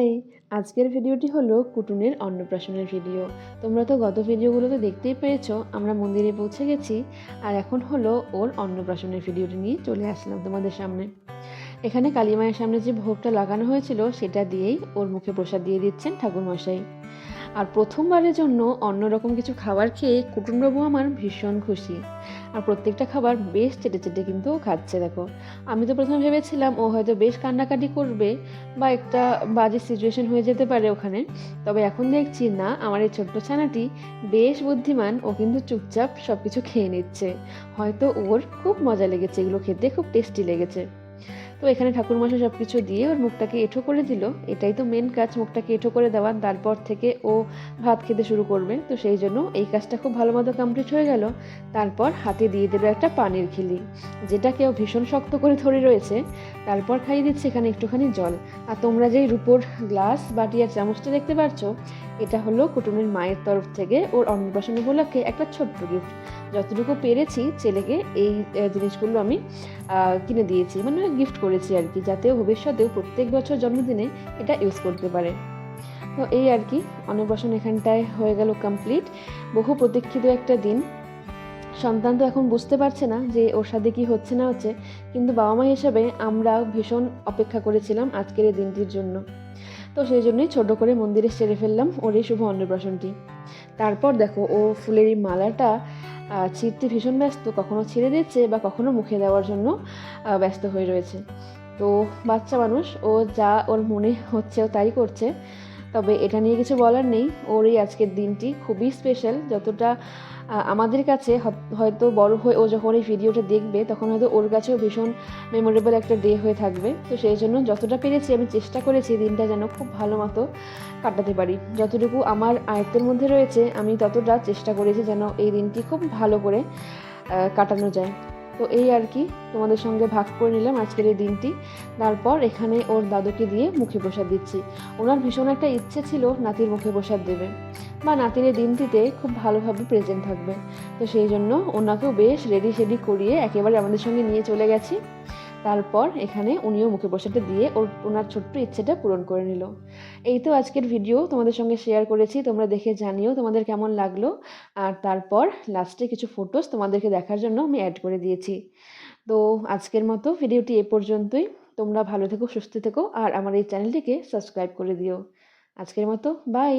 High, আজকের ভিডিওটি হলো কুটুনের অন্নপ্রাশনের ভিডিও। তোমরা তো গত ভিডিওগুলোতে দেখতেই পেয়েছো আমরা মন্দিরে পৌঁছে গেছি, আর এখন হলো ওর অন্নপ্রাশনের ভিডিওটি নিয়ে চলে আসলাম তোমাদের সামনে। এখানে কালী মায়ের সামনে যে ভোগটা লাগানো হয়েছিল সেটা দিয়েই ওর মুখে প্রসাদ দিয়ে দিচ্ছেন ঠাকুরমশাই। আর প্রথমবারের জন্য অন্যরকম কিছু খাবার খেয়ে কুটুমবাবু আমার ভীষণ খুশি। আর প্রত্যেকটা খাবার বেশ চেটে চেটে কিন্তু ও খাচ্ছে। দেখো, আমি তো প্রথমে ভেবেছিলাম ও হয়তো বেশ কান্নাকাটি করবে বা একটা বাজে সিচুয়েশন হয়ে যেতে পারে ওখানে। তবে এখন দেখছি না, আমার এই ছোট্ট ছানাটি বেশ বুদ্ধিমান, ও কিন্তু চুপচাপ সব কিছু খেয়ে নিচ্ছে। হয়তো ওর খুব মজা লেগেছে, এগুলো খেতে খুব টেস্টি লেগেছে। তো এখানে ঠাকুরমশাই সব কিছু দিয়ে ওর মুখটাকে এঁঠো করে দিল। এটাই তো মেন কাজ, মুখটাকে এঁঠো করে দেওয়া। তারপর থেকে ও ভাত খেতে শুরু করবে, তো সেই জন্য এই কাজটা খুব ভালো মতো কমপ্লিট হয়ে গেল। তারপর হাতে দিয়ে দিল একটা পানির খিলি, যেটাকে ও ভীষণ শক্ত করে ধরে রয়েছে। তারপর খাইয়ে দিচ্ছে এখানে একটুখানি জল। আর তোমরা যেই রূপোর গ্লাস, বাটি আর চামচটা দেখতে পাচ্ছ, এটা হলো কুটুমের মায়ের তরফ থেকে ওর অন্নপ্রাশন উপলক্ষে একটা ছোট্ট গিফট। যতটুকু পেরেছি ছেলেকে এই জিনিসগুলো আমি কিনে দিয়েছি, মানে গিফট করেছি আর কি, যাতে ভবিষ্যতেও প্রত্যেক বছর জন্মদিনে এটা ইউজ করতে পারে। তো এই আর কি, অন্নপ্রাশন এখানটায় হয়ে গেল কমপ্লিট। বহু প্রতীক্ষিত একটা দিন। সন্তান তো এখন বুঝতে পারছে না যে ওর সাথে কি হচ্ছে না হচ্ছে, কিন্তু বাবা মা হিসাবে আমরা ভীষণ অপেক্ষা করেছিলাম আজকের এই দিনটির জন্য। তো সেই জন্যই ছোট করে মন্দিরে সেরে ফেললাম ওর এই শুভ অন্নপ্রাশনটি। তারপর দেখো, ও ফুলের এই মালাটা ছিঁড়তে ভীষণ ব্যস্ত, কখনো ছিঁড়ে দিচ্ছে বা কখনো মুখে দেওয়ার জন্য ব্যস্ত হয়ে রয়েছে। তো বাচ্চা মানুষ, ও যা ওর মনে হচ্ছে ও তাই করছে। তবে এটা নিয়ে কিছু বলার নেই, ওর এই আজকের দিনটি খুবই স্পেশাল। যতটা আমাদের কাছে হয়তো বড় হয়ে ও যখন এই ভিডিওটা দেখবে তখন হয়তো ওর কাছেও ভীষণ মেমোরেবল একটা ডে হয়ে থাকবে। তো সেই জন্য যতটা পেরেছি আমি চেষ্টা করেছি দিনটা যেন খুব ভালো মতো কাটাতে পারি। যতটুকু আমার আয়ত্তের মধ্যে রয়েছে আমি ততটা চেষ্টা করেছি যেন এই দিনটি খুব ভালো করে কাটানো যায়। তো এই আর কি, তোমাদের সঙ্গে ভাগ করে নিলাম আজকের এই দিনটি। তারপর এখানে ওর দাদুকে দিয়ে মুখে প্রসাদ দিচ্ছি। ওনার ভীষণ একটা ইচ্ছে ছিল নাতির মুখে প্রসাদ দেবে, বা নাতির এই দিনটিতে খুব ভালোভাবে প্রেজেন্ট থাকবে। তো সেই জন্য ওনাকেও বেশ রেডি শেডি করিয়ে একেবারে আমাদের সঙ্গে নিয়ে চলে গেছি। তারপর এখানে উনিও মুখে প্রসাদটা দিয়ে ওনার ছোট্ট ইচ্ছেটা পূরণ করে নিল। এই তো আজকের ভিডিও তোমাদের সঙ্গে শেয়ার করেছি, তোমরা দেখে জানিও তোমাদের কেমন লাগলো। আর তারপর লাস্টে কিছু ফটোস তোমাদেরকে দেখার জন্য আমি অ্যাড করে দিয়েছি। তো আজকের মতো ভিডিওটি এ পর্যন্তই। তোমরা ভালো থেকো, সুস্থ থেকো, আর আমার এই চ্যানেলটিকে সাবস্ক্রাইব করে দিও। আজকের মতো বাই।